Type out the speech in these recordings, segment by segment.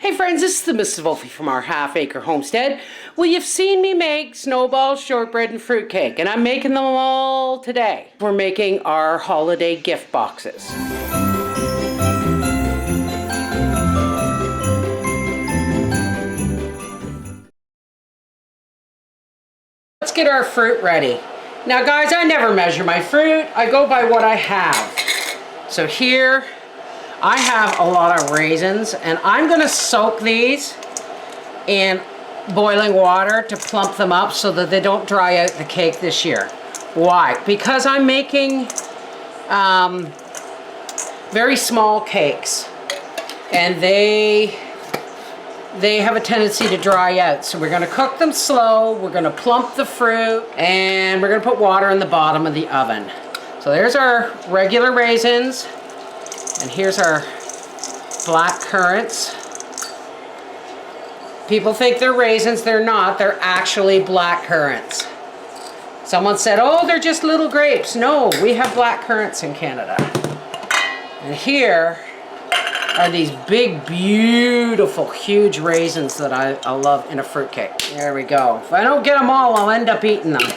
Hey friends, this is the Mrs. Wolfie from our half-acre homestead. Well, you've seen me make snowballs, shortbread, and fruitcake, and I'm making them all today. We're making our holiday gift boxes. Let's get our fruit ready. Now guys, I never measure my fruit. I go by what I have. So here, I have a lot of raisins, and I'm gonna soak these in boiling water to plump them up so that they don't dry out the cake this year. Why? Because I'm making very small cakes, and they have a tendency to dry out. So we're gonna cook them slow, we're gonna plump the fruit, and we're gonna put water in the bottom of the oven. So there's our regular raisins, and here's our black currants. People think they're raisins, they're not, they're actually black currants. Someone said, oh, they're just little grapes. No, we have black currants in Canada. And here are these big, beautiful, huge raisins that I love in a fruitcake. There we go. If I don't get them all, I'll end up eating them.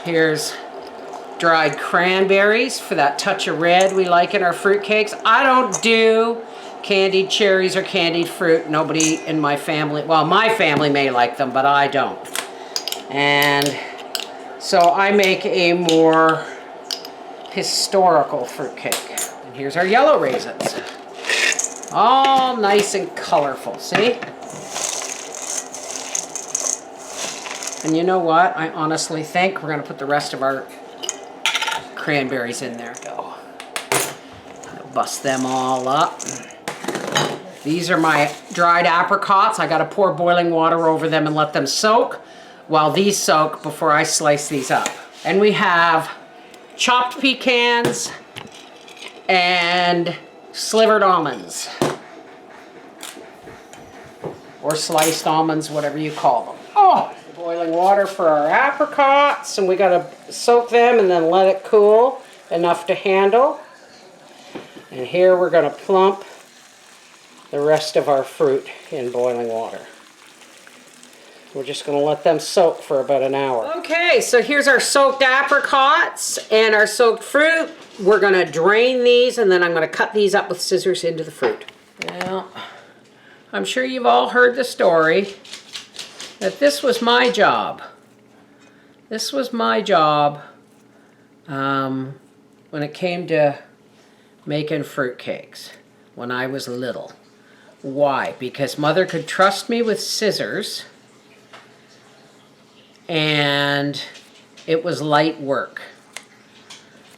Here's dried cranberries for that touch of red we like in our fruitcakes. I don't do candied cherries or candied fruit. Nobody in my family, well, my family may like them, but I don't. And so I make a more historical fruitcake. And here's our yellow raisins. All nice and colorful, see? And you know what? I honestly think we're gonna put the rest of our cranberries in there. Go. Bust them all up. These are my dried apricots. I gotta pour boiling water over them and let them soak while these soak before I slice these up. And we have chopped pecans and slivered almonds. Or sliced almonds, whatever you call them. Oh! Boiling water for our apricots, and we gotta soak them and then let it cool enough to handle. And here we're gonna plump the rest of our fruit in boiling water. We're just gonna let them soak for about an hour. Okay, so here's our soaked apricots and our soaked fruit. We're gonna drain these, and then I'm gonna cut these up with scissors into the fruit. Now, I'm sure you've all heard the story that this was my job. This was my job when it came to making fruitcakes when I was little. Why? Because Mother could trust me with scissors, and it was light work.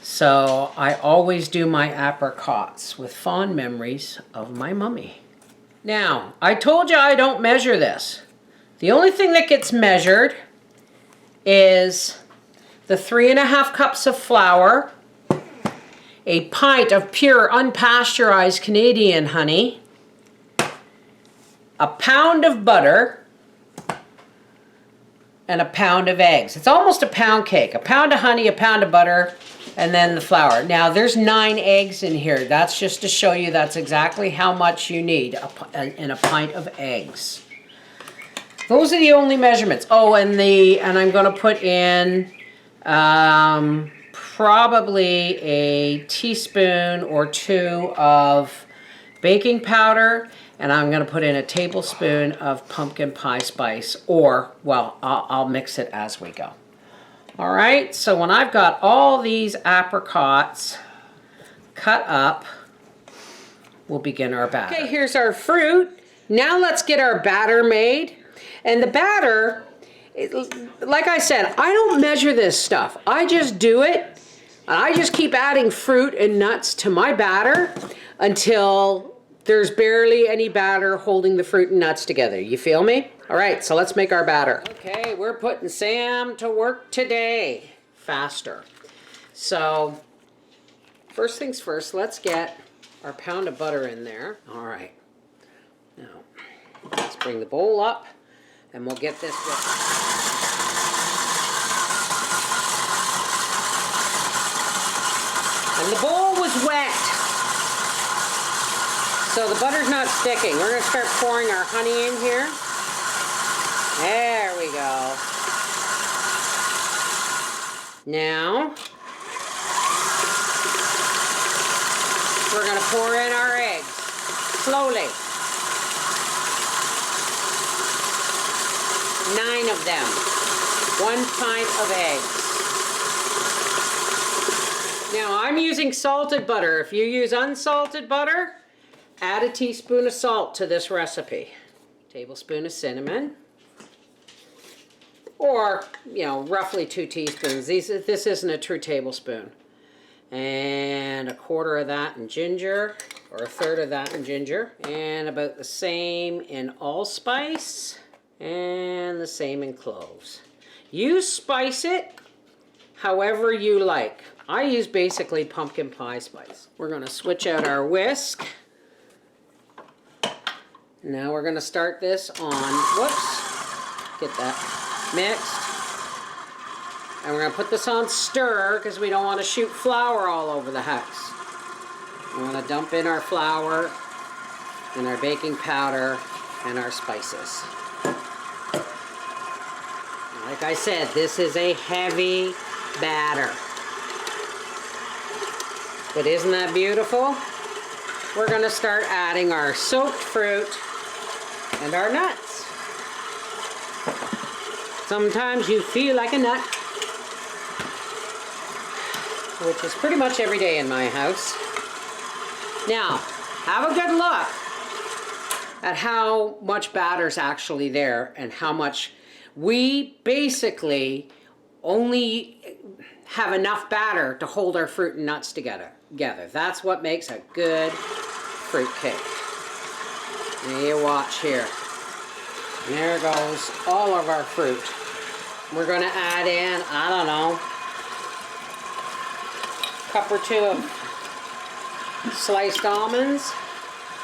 So I always do my apricots with fond memories of my mummy. Now, I told you I don't measure this. The only thing that gets measured is the 3½ cups of flour, a pint of pure unpasteurized Canadian honey, a pound of butter, and a pound of eggs. It's almost a pound cake. A pound of honey, a pound of butter, and then the flour. Now there's 9 eggs in here. That's just to show you that's exactly how much you need in a pint of eggs. Those are the only measurements. Oh, and I'm going to put in probably a teaspoon or 2 of baking powder, and I'm going to put in a tablespoon of pumpkin pie spice, or, well, I'll mix it as we go. All right, so when I've got all these apricots cut up, we'll begin our batter. Okay, here's our fruit. Now let's get our batter made. And the batter, like I said, I don't measure this stuff. I just do it, and I just keep adding fruit and nuts to my batter until there's barely any batter holding the fruit and nuts together. You feel me? All right, so let's make our batter. Okay, we're putting Sam to work today. Faster. So, first things first, let's get our pound of butter in there. All right. Now, let's bring the bowl up, and we'll get this going. And the bowl was wet. So the butter's not sticking. We're going to start pouring our honey in here. There we go. Now, we're going to pour in our eggs, slowly. 9 of them. 1 pint of eggs. Now, I'm using salted butter. If you use unsalted butter, add a teaspoon of salt to this recipe. Tablespoon of cinnamon. Or, you know, roughly 2 teaspoons. This isn't a true tablespoon. And 1/4 of that in ginger, or 1/3 of that in ginger. And about the same in allspice, and the same in cloves. You spice it however you like. I use basically pumpkin pie spice. We're going to switch out our whisk. Now we're going to start this on, whoops, get that mixed. And we're going to put this on stir because we don't want to shoot flour all over the house. We're going to dump in our flour and our baking powder and our spices. Like I said, this is a heavy batter. But isn't that beautiful? We're going to start adding our soaked fruit and our nuts. Sometimes you feel like a nut, which is pretty much every day in my house. Now, have a good look at how much batter's actually there and how much we basically only have enough batter to hold our fruit and nuts together. That's what makes a good fruit cake. Now you watch here. There goes all of our fruit. We're going to add in, I don't know, 1 or 2 of sliced almonds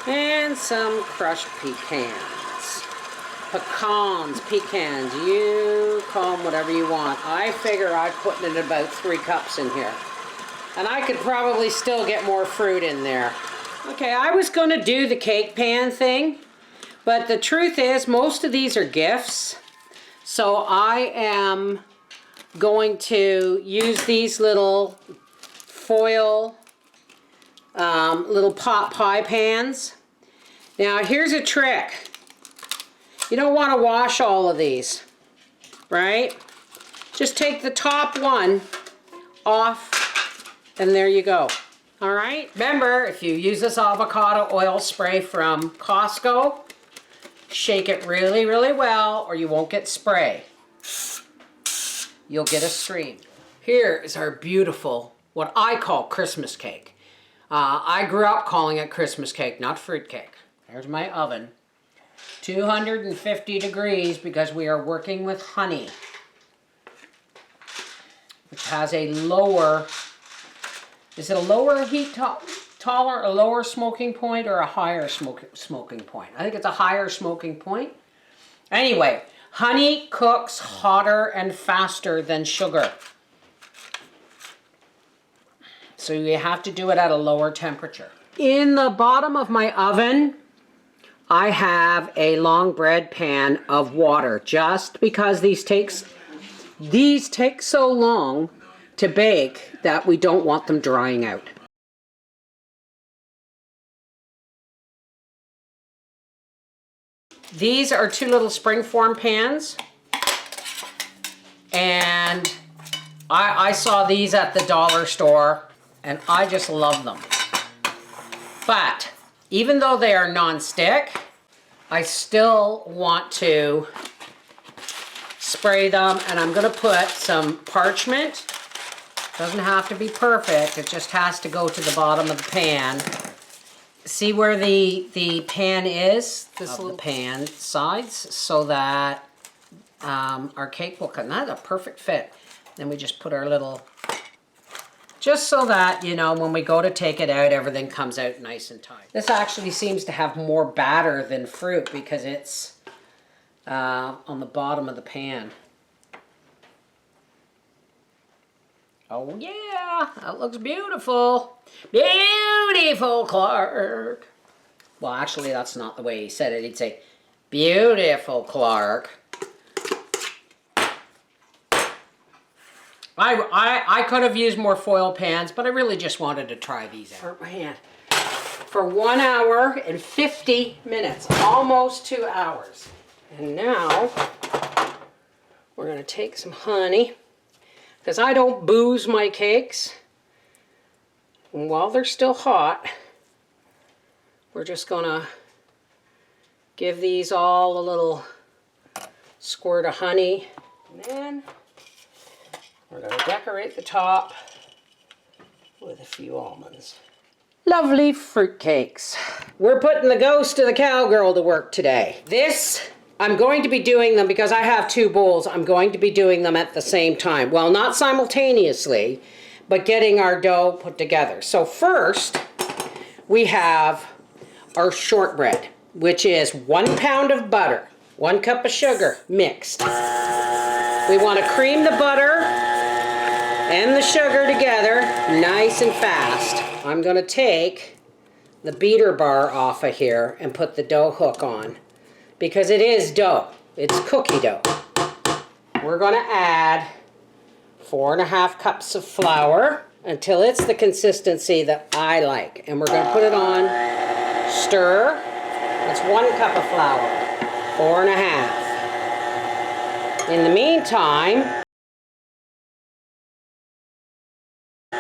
and some crushed pecans. Pecans, you call them whatever you want. I figure I'm putting in about 3 cups in here. And I could probably still get more fruit in there. Okay, I was going to do the cake pan thing. But the truth is, most of these are gifts. So I am going to use these little foil, little pot pie pans. Now here's a trick. You don't want to wash all of these, right? Just take the top one off, and there you go. All right? Remember, if you use this avocado oil spray from Costco, shake it really, really well, or you won't get spray. You'll get a stream. Here is our beautiful, what I call Christmas cake. I grew up calling it Christmas cake, not fruit cake. There's my oven. 250 degrees because we are working with honey, which has a lower, is it a lower heat a lower smoking point or a higher smoking point? I think it's a higher smoking point. Anyway, honey cooks hotter and faster than sugar. So you have to do it at a lower temperature. In the bottom of my oven, I have a long bread pan of water, just because these take so long to bake that we don't want them drying out. These are 2 little springform pans, and I saw these at the dollar store, and I just love them. But even though they are non-stick, I still want to spray them, and I'm going to put some parchment. Doesn't have to be perfect, it just has to go to the bottom of the pan. See where the pan is, this little pan sides, so that our cake will come. That's a perfect fit. Then we just put our little, just so that, you know, when we go to take it out, everything comes out nice and tight. This actually seems to have more batter than fruit because it's on the bottom of the pan. Oh yeah, that looks beautiful. Beautiful, Clark. Well, actually, that's not the way he said it. He'd say, beautiful, Clark. I could have used more foil pans, but I really just wanted to try these out. Hurt my hand. For 1 hour and 50 minutes, almost 2 hours. And now, we're gonna take some honey, because I don't booze my cakes. And while they're still hot, we're just gonna give these all a little squirt of honey. And then we're gonna decorate the top with a few almonds. Lovely fruitcakes. We're putting the ghost of the cowgirl to work today. I'm going to be doing them because I have 2 bowls. I'm going to be doing them at the same time. Well, not simultaneously, but getting our dough put together. So first, we have our shortbread, which is 1 pound of butter, 1 cup of sugar mixed. We want to cream the butter and the sugar together nice and fast. I'm going to take the beater bar off of here and put the dough hook on because it is dough. It's cookie dough. We're going to add 4½ cups of flour until it's the consistency that I like. And we're going to put it on, stir. That's 1 cup of flour, 4½. In the meantime,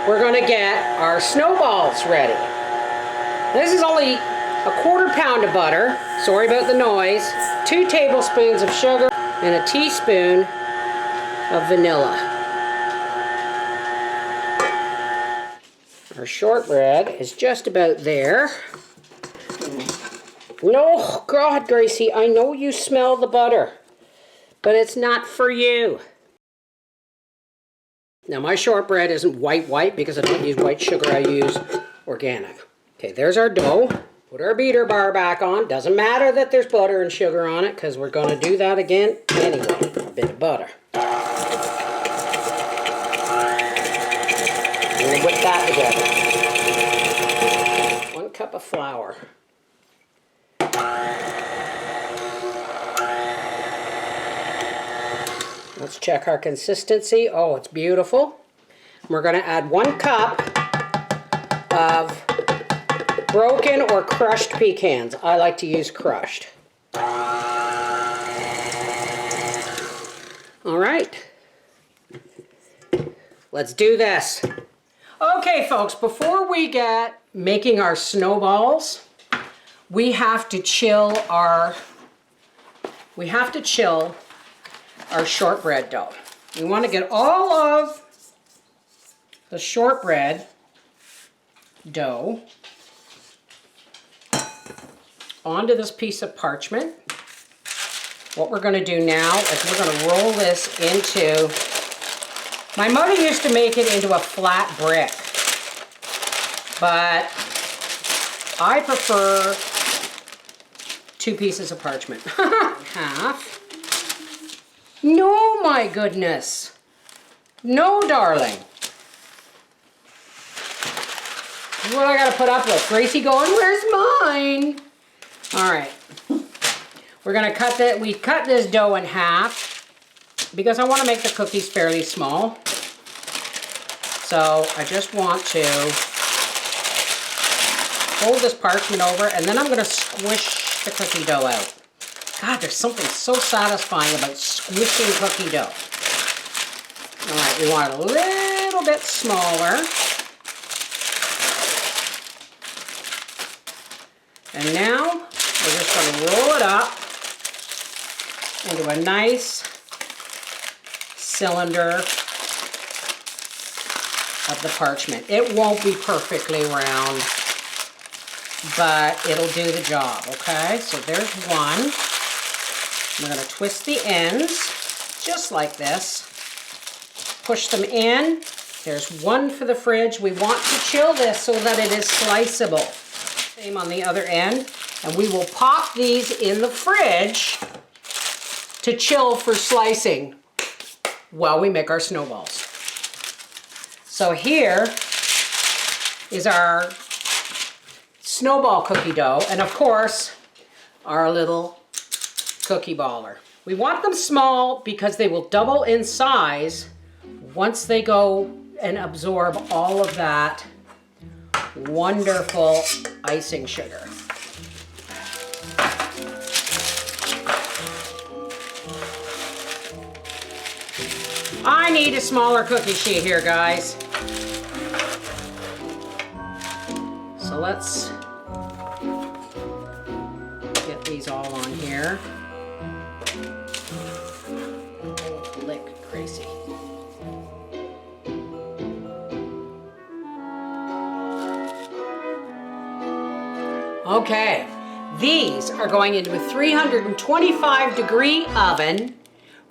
we're going to get our snowballs ready. This is only 1/4 pound of butter. Sorry about the noise. 2 tablespoons of sugar and a teaspoon of vanilla. Our shortbread is just about there. No, God, Gracie, I know you smell the butter, but it's not for you. Now my shortbread isn't white because I don't use white sugar, I use organic. Okay, there's our dough. Put our beater bar back on. Doesn't matter that there's butter and sugar on it because we're going to do that again anyway. A bit of butter. I'm going to whip that together. 1 cup of flour. Let's check our consistency. Oh, it's beautiful. We're going to add 1 cup of broken or crushed pecans. I like to use crushed. All right. Let's do this. Okay, folks, before we get making our snowballs, we have to chill our shortbread dough. We want to get all of the shortbread dough onto this piece of parchment. What we're going to do now is we're going to roll this into, my mother used to make it into a flat brick, but I prefer 2 pieces of parchment. Half. No, my goodness. No, darling. What I gotta put up with? Gracie going, where's mine? All right. We're gonna cut that. We cut this dough in half because I want to make the cookies fairly small. So I just want to fold this parchment over, and then I'm gonna squish the cookie dough out. God, there's something so satisfying about squishing cookie dough. All right, we want it a little bit smaller. And now we're just going to roll it up into a nice cylinder of the parchment. It won't be perfectly round, but it'll do the job, okay? So there's one. We're going to twist the ends just like this. Push them in. There's one for the fridge. We want to chill this so that it is sliceable. Same on the other end. And we will pop these in the fridge to chill for slicing while we make our snowballs. So here is our snowball cookie dough, and of course, our little cookie baller. We want them small because they will double in size once they go and absorb all of that wonderful icing sugar. I need a smaller cookie sheet here, guys. So let's get these all on here. Oh, lick, Gracie. Okay, these are going into a 325-degree oven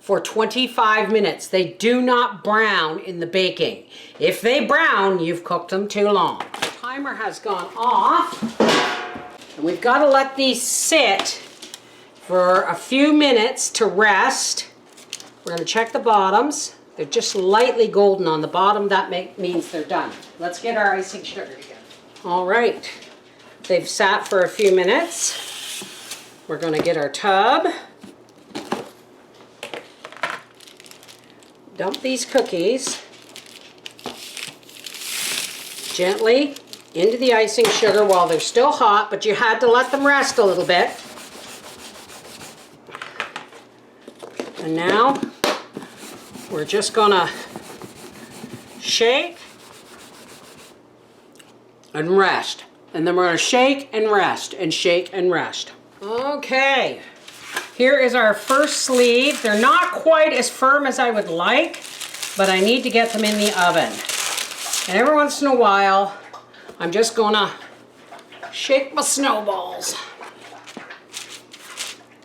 for 25 minutes. They do not brown in the baking. If they brown, you've cooked them too long. The timer has gone off, and we've got to let these sit for a few minutes to rest. We're going to check the bottoms. They're just lightly golden on the bottom. That means they're done. Let's get our icing sugar together. All right. They've sat for a few minutes. We're going to get our tub. Dump these cookies gently into the icing sugar while they're still hot, but you had to let them rest a little bit. And now we're just going to shake and rest. And then we're going to shake and rest and shake and rest. Okay, here is our first sleeve. They're not quite as firm as I would like, but I need to get them in the oven. And every once in a while, I'm just going to shake my snowballs.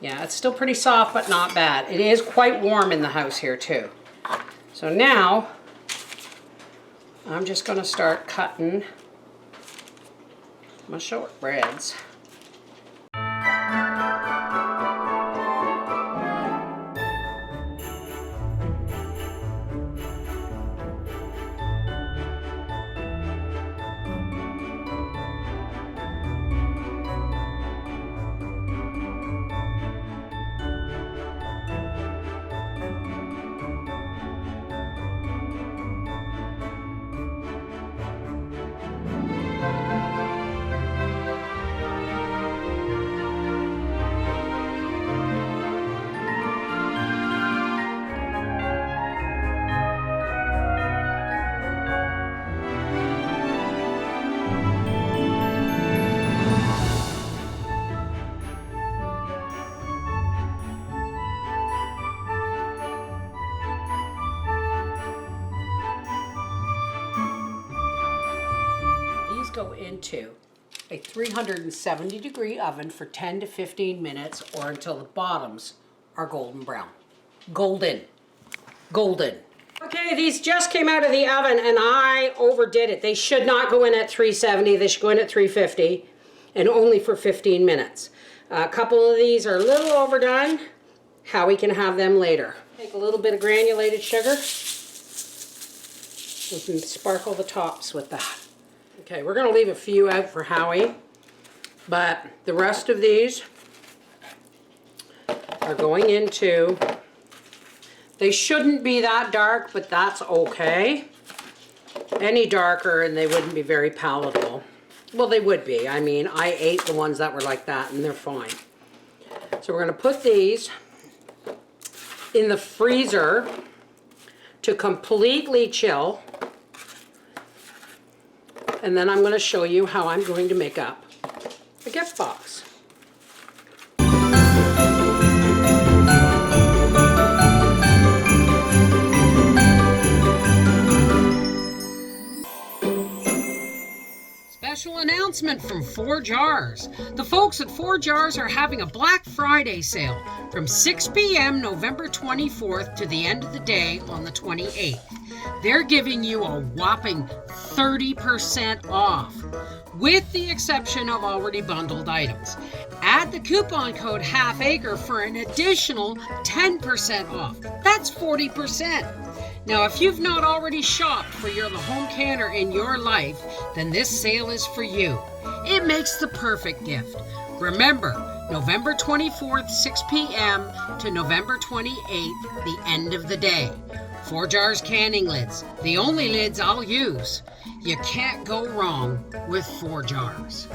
Yeah, it's still pretty soft, but not bad. It is quite warm in the house here too. So now, I'm just going to start cutting my shortbreads. Go into a 370-degree oven for 10 to 15 minutes or until the bottoms are golden brown. Golden. Golden. Okay, these just came out of the oven and I overdid it. They should not go in at 370. They should go in at 350 and only for 15 minutes. A couple of these are a little overdone. How we can have them later. Take a little bit of granulated sugar. We can sparkle the tops with that. Okay, we're going to leave a few out for Howie, but the rest of these are going into, they shouldn't be that dark, but that's okay. Any darker and they wouldn't be very palatable. Well, they would be. I mean, I ate the ones that were like that and they're fine. So we're going to put these in the freezer to completely chill. And then I'm going to show you how I'm going to make up a gift box. Special announcement from 4 Jars. The folks at 4 Jars are having a Black Friday sale from 6 p.m. November 24th to the end of the day on the 28th. They're giving you a whopping 30% off, with the exception of already bundled items. Add the coupon code HALFACRE for an additional 10% off. That's 40%. Now, if you've not already shopped for your home canner in your life, then this sale is for you. It makes the perfect gift. Remember, November 24th, 6 p.m. to November 28th, the end of the day. 4 jars canning lids, the only lids I'll use. You can't go wrong with 4 jars.